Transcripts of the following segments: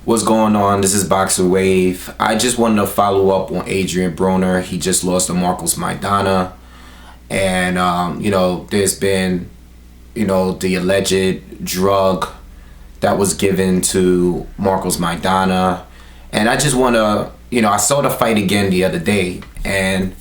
What's going on? This is Boxer Wave. I just wanted to follow up on Adrien Broner. He just lost to Marcos Maidana. And, there's been, the alleged drug that was given to Marcos Maidana. And I just want to, I saw the fight again the other day. And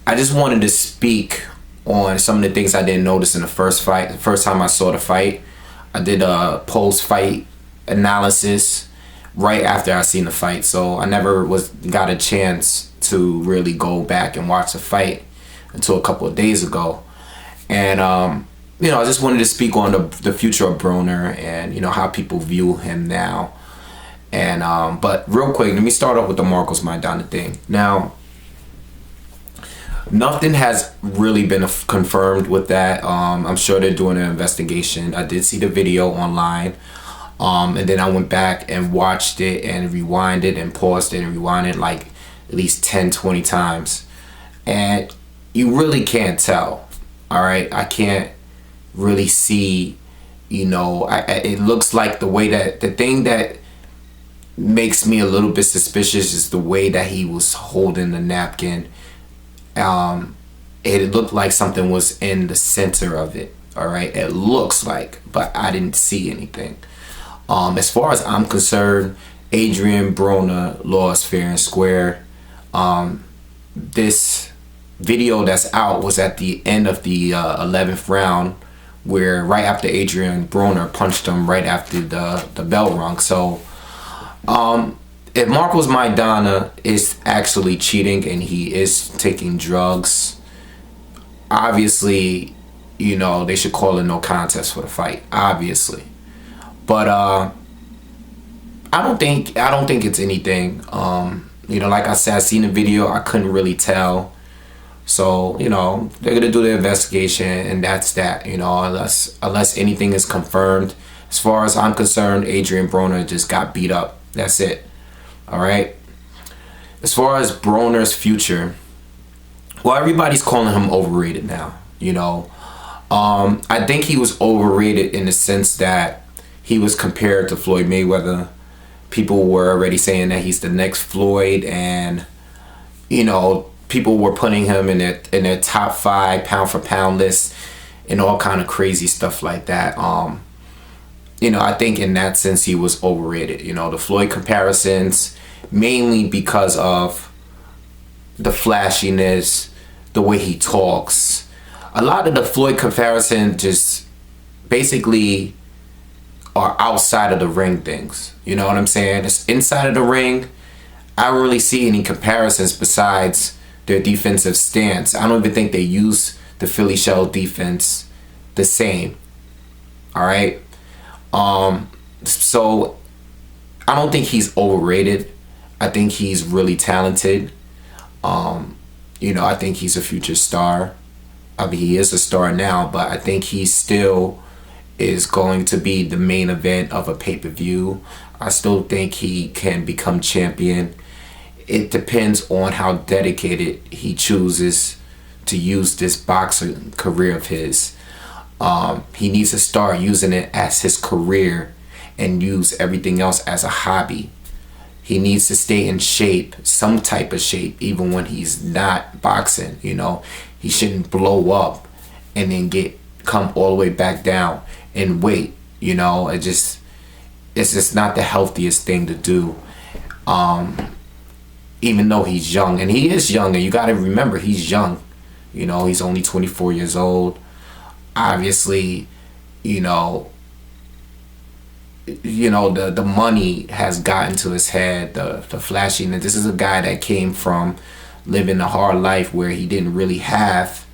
I just wanted to speak on some of the things I didn't notice in the first fight. The first time I saw the fight, I did a post-fight analysis right after I seen the fight, so I never got a chance to really go back and watch the fight until a couple of days ago. And I just wanted to speak on the future of Broner and how people view him now. And but real quick, let me start off with the Marcos Maidana thing. Now, nothing has really been confirmed with that. I'm sure they're doing an investigation. I did see the video online. And then I went back and watched it and rewinded and paused it and rewinded like at least 10-20 times. And you really can't tell. Alright, I can't really see, it looks like the thing that makes me a little bit suspicious is the way that he was holding the napkin. It looked like something was in the center of it. Alright, it looks like, but I didn't see anything. As far as I'm concerned, Adrien Broner lost fair and square. This video that's out was at the end of the 11th round, where right after Adrien Broner punched him right after the bell rung. So if Marcos Maidana is actually cheating and he is taking drugs, obviously, they should call it no contest for the fight, obviously. But I don't think it's anything. Like I said, I seen the video, I couldn't really tell. So, they're gonna do the investigation, and that's that. Unless anything is confirmed. As far as I'm concerned, Adrien Broner just got beat up. That's it. All right. As far as Broner's future, well, everybody's calling him overrated now. I think he was overrated in the sense that he was compared to Floyd Mayweather. People were already saying that he's the next Floyd, and people were putting him in their top 5 pound for pound list and all kind of crazy stuff like that. I think in that sense he was overrated. The Floyd comparisons, mainly because of the flashiness, the way he talks. A lot of the Floyd comparison just basically are outside of the ring things. You know what I'm saying? It's inside of the ring, I don't really see any comparisons besides their defensive stance. I don't even think they use the Philly shell defense the same. Alright? So I don't think he's overrated. I think he's really talented. I think he's a future star. I mean, he is a star now, but I think he still is going to be the main event of a pay-per-view. I still think he can become champion. It depends on how dedicated he chooses to use this boxing career of his. He needs to start using it as his career and use everything else as a hobby. He needs to stay in shape, some type of shape, even when he's not boxing. He shouldn't blow up and then come all the way back down in weight. It's just not the healthiest thing to do. Even though he's young, and he is young, and you got to remember he's young. He's only 24 years old. Obviously, the money has gotten to his head, the flashiness. This is a guy that came from living a hard life where he didn't really have,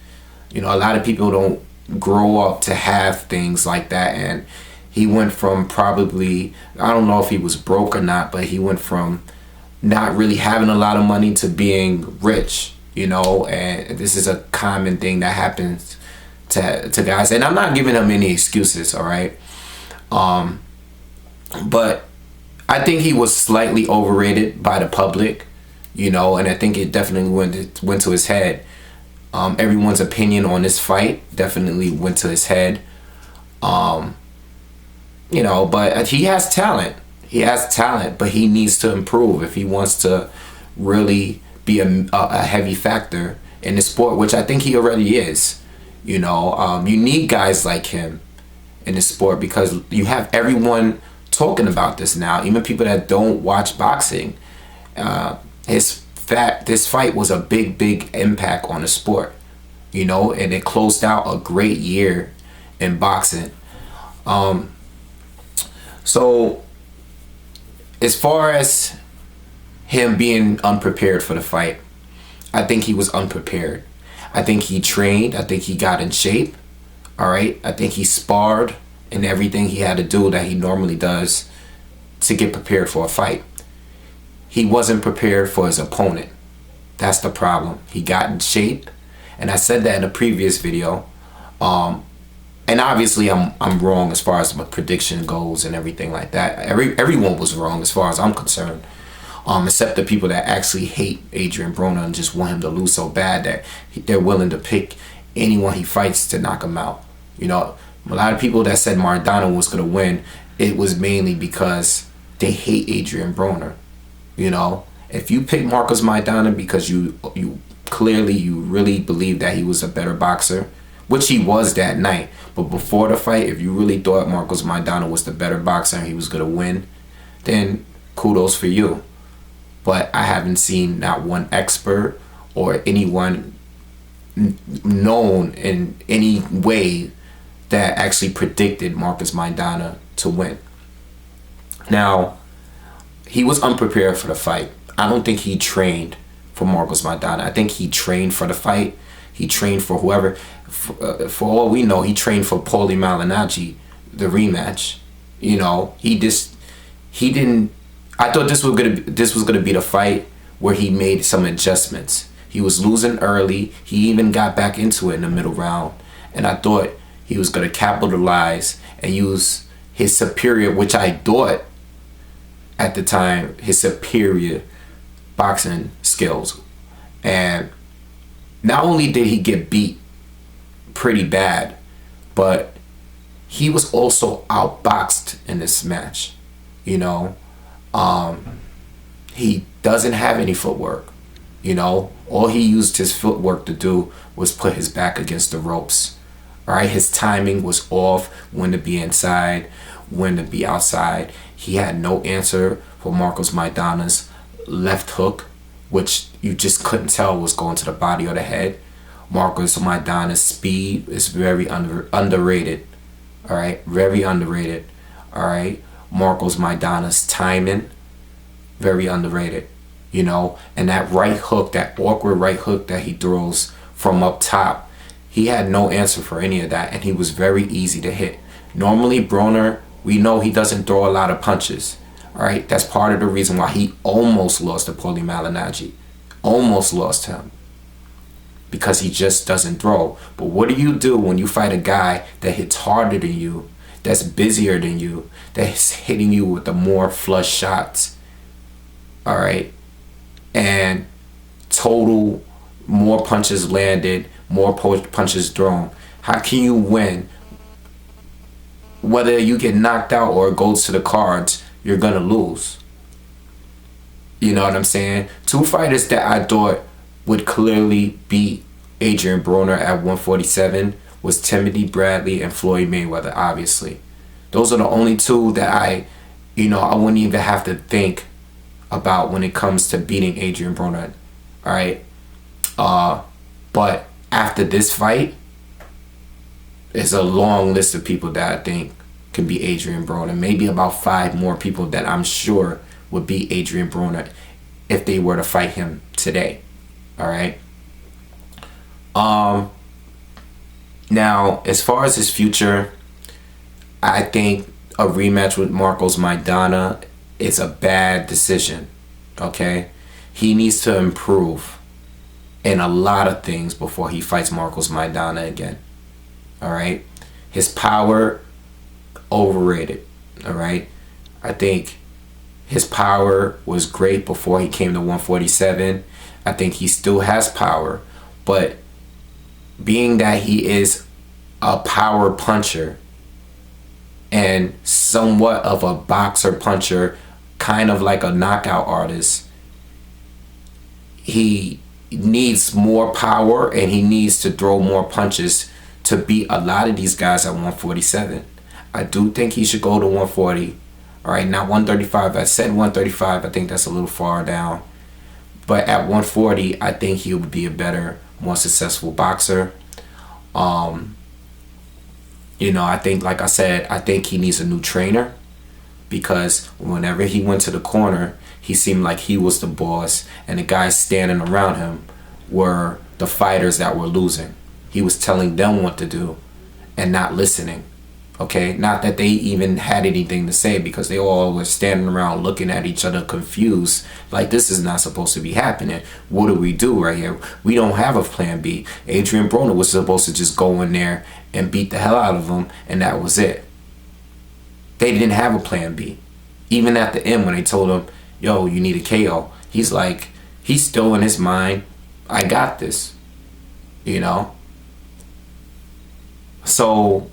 a lot of people don't grow up to have things like that. And he went from probably, I don't know if he was broke or not, but he went from not really having a lot of money to being rich, and this is a common thing that happens to guys. And I'm not giving him any excuses, all right? But I think he was slightly overrated by the public, and I think it definitely went to his head. Everyone's opinion on this fight definitely went to his head. But he has talent. he has talent, but he needs to improve if he wants to really be a heavy factor in the sport, which I think he already is. You know, you need guys like him in the sport because you have everyone talking about this now, even people that don't watch boxing. This fight was a big impact on the sport, you know, and it closed out a great year in boxing. So as far as him being unprepared for the fight, I think he was unprepared. I think he trained. I think he got in shape. All right. I think he sparred and everything he had to do that he normally does to get prepared for a fight. He wasn't prepared for his opponent. That's the problem. He got in shape, and I said that in a previous video. And obviously I'm wrong as far as my prediction goes and everything like that. Everyone was wrong as far as I'm concerned. Except the people that actually hate Adrien Broner and just want him to lose so bad that they're willing to pick anyone he fights to knock him out. You know, a lot of people that said Maidana was going to win, it was mainly because they hate Adrien Broner. You know, if you pick Marcos Maidana because you really believe that he was a better boxer, which he was that night, but before the fight, if you really thought Marcos Maidana was the better boxer and he was going to win, then kudos for you. But I haven't seen not one expert or anyone known in any way that actually predicted Marcos Maidana to win. Now, he was unprepared for the fight. I don't think he trained for Marcos Maidana. I think he trained for the fight. He trained for whoever. For all we know, he trained for Paulie Malignaggi, the rematch. You know, he didn't. I thought this was gonna be the fight where he made some adjustments. He was losing early. He even got back into it in the middle round, and I thought he was gonna capitalize and use his superior, which I thought at the time, his superior boxing skills. And not only did he get beat pretty bad, but he was also outboxed in this match. You know, he doesn't have any footwork. You know, all he used his footwork to do was put his back against the ropes. All right, his timing was off, when to be inside, when to be outside. He had no answer for Marcos Maidana's left hook, which you just couldn't tell was going to the body or the head. Marcos Maidana's speed is very underrated. All right, very underrated. All right, Marcos Maidana's timing, very underrated. You know, and that right hook, that awkward right hook that he throws from up top, he had no answer for any of that, and he was very easy to hit. Normally, Broner, we know he doesn't throw a lot of punches. All right, that's part of the reason why he almost lost to Paulie Malignaggi. Almost lost him. Because he just doesn't throw. But what do you do when you fight a guy that hits harder than you, that's busier than you, that's hitting you with the more flush shots? All right, and total more punches landed, more punches thrown. How can you win? Whether you get knocked out or it goes to the cards, you're gonna lose. You know what I'm saying? Two fighters that I thought would clearly beat Adrien Broner at 147 was Timothy Bradley and Floyd Mayweather, obviously. Those are the only two that I wouldn't even have to think about when it comes to beating Adrien Broner. All right. But after this fight, it's a long list of people that I think could be Adrien Broner. Maybe about 5 more people that I'm sure would beat Adrien Broner if they were to fight him today. All right. Now, as far as his future, I think a rematch with Marcos Maidana is a bad decision. Okay, he needs to improve in a lot of things before he fights Marcos Maidana again. All right, his power, overrated. All right, I think his power was great before he came to 147. I think he still has power, but being that he is a power puncher and somewhat of a boxer puncher kind of like a knockout artist. He needs more power and he needs to throw more punches to beat a lot of these guys at 147. I do think he should go to 140. All right, not 135. I said 135. I think that's a little far down. But at 140, I think he would be a better, more successful boxer. You know, I think, like I said, I think he needs a new trainer, because whenever he went to the corner, he seemed like he was the boss, and the guys standing around him were the fighters that were losing. He was telling them what to do and not listening. Okay, not that they even had anything to say, because they all were standing around looking at each other confused, like, this is not supposed to be happening. What do we do right here? We don't have a plan B. Adrien Broner was supposed to just go in there and beat the hell out of him, and that was it. They didn't have a plan B. Even at the end when they told him, yo, you need a KO, he's like, he's still in his mind, I got this, you know? So,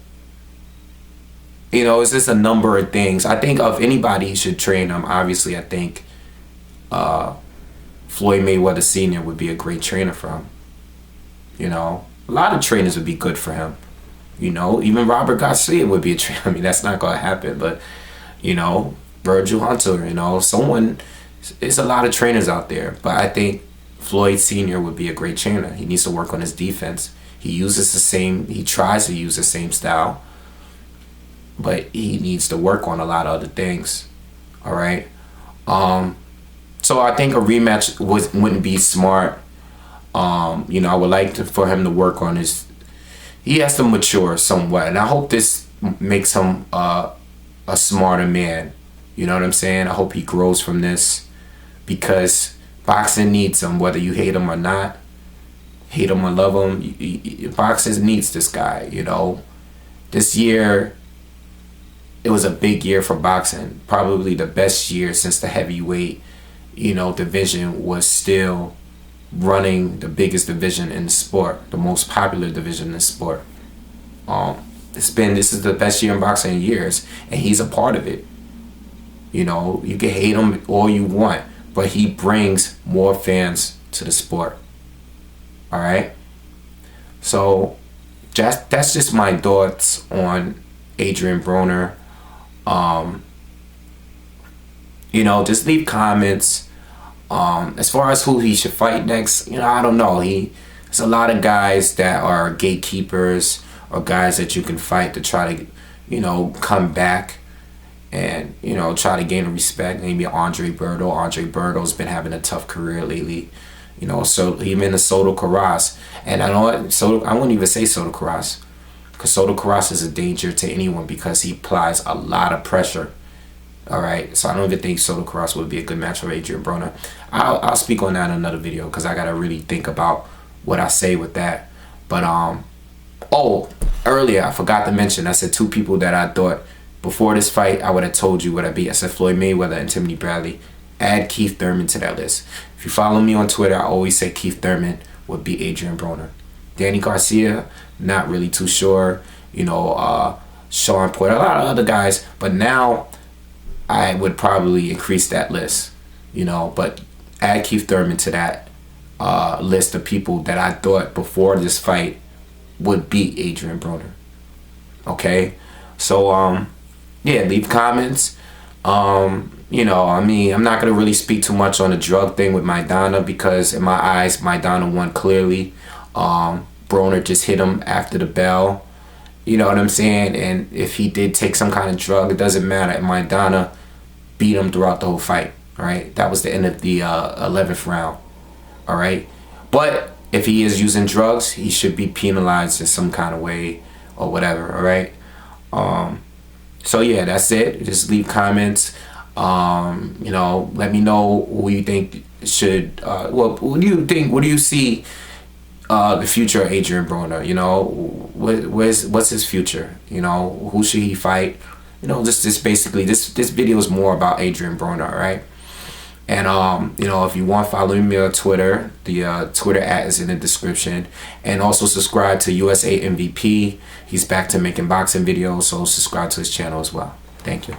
you know, it's just a number of things. I think of anybody should train him. Obviously, I think Floyd Mayweather Sr. would be a great trainer for him. You know, a lot of trainers would be good for him. You know, even Robert Garcia would be a trainer. I mean, that's not going to happen, but, you know, Virgil Hunter, you know, someone, there's a lot of trainers out there, but I think Floyd Sr. would be a great trainer. He needs to work on his defense. He tries to use the same style, but he needs to work on a lot of other things. All right. So I think a rematch wouldn't be smart. You know, I would like for him to work on his. He has to mature somewhat, and I hope this makes him a smarter man. You know what I'm saying? I hope he grows from this, because boxing needs him, whether you hate him or not, hate him or love him. Boxing needs this guy. You know, this year, it was a big year for boxing. Probably the best year since the heavyweight, you know, division was still running the biggest division in the sport, the most popular division in the sport. This is the best year in boxing in years, and he's a part of it. You know, you can hate him all you want, but he brings more fans to the sport. All right. So that's just my thoughts on Adrien Broner. You know, just leave comments. As far as who he should fight next, you know, I don't know. There's a lot of guys that are gatekeepers, or guys that you can fight to try to, you know, come back and, you know, try to gain respect. Maybe Andre Berto. Andre Berto's been having a tough career lately. You know, so even the Soto Karass. And I know what, I wouldn't even say Soto Karass, because Soto Karass is a danger to anyone because he applies a lot of pressure. All right, so I don't even think Soto Karass would be a good match for Adrien Broner. I'll speak on that in another video, because I gotta really think about what I say with that. But oh, earlier I forgot to mention, I said 2 people that I thought before this fight I would have told you what I'd be. I said Floyd Mayweather and Timothy Bradley. Add Keith Thurman to that list. If you follow me on Twitter, I always say Keith Thurman would be Adrien Broner. Danny Garcia, not really too sure. You know, Sean Porter, a lot of other guys, but now I would probably increase that list, you know, but add Keith Thurman to that list of people that I thought before this fight would beat Adrien Broner. Okay, so yeah, leave comments. You know, I mean, I'm not gonna really speak too much on the drug thing with Maidana, because in my eyes, Maidana won clearly. Broner just hit him after the bell. You know what I'm saying? And if he did take some kind of drug, it doesn't matter. Maidana beat him throughout the whole fight. All right, that was the end of the 11th round. All right, but if he is using drugs, he should be penalized in some kind of way or whatever. All right. So yeah, that's it. Just leave comments. You know, let me know who you think should. Well, what do you think? What do you see? The future of Adrien Broner, you know, what's his future? You know, who should he fight? You know, just basically this video is more about Adrien Broner, right? And you know, if you want, follow me on Twitter. The Twitter @ is in the description, and also subscribe to USA MVP. He's back to making boxing videos, so subscribe to his channel as well. Thank you.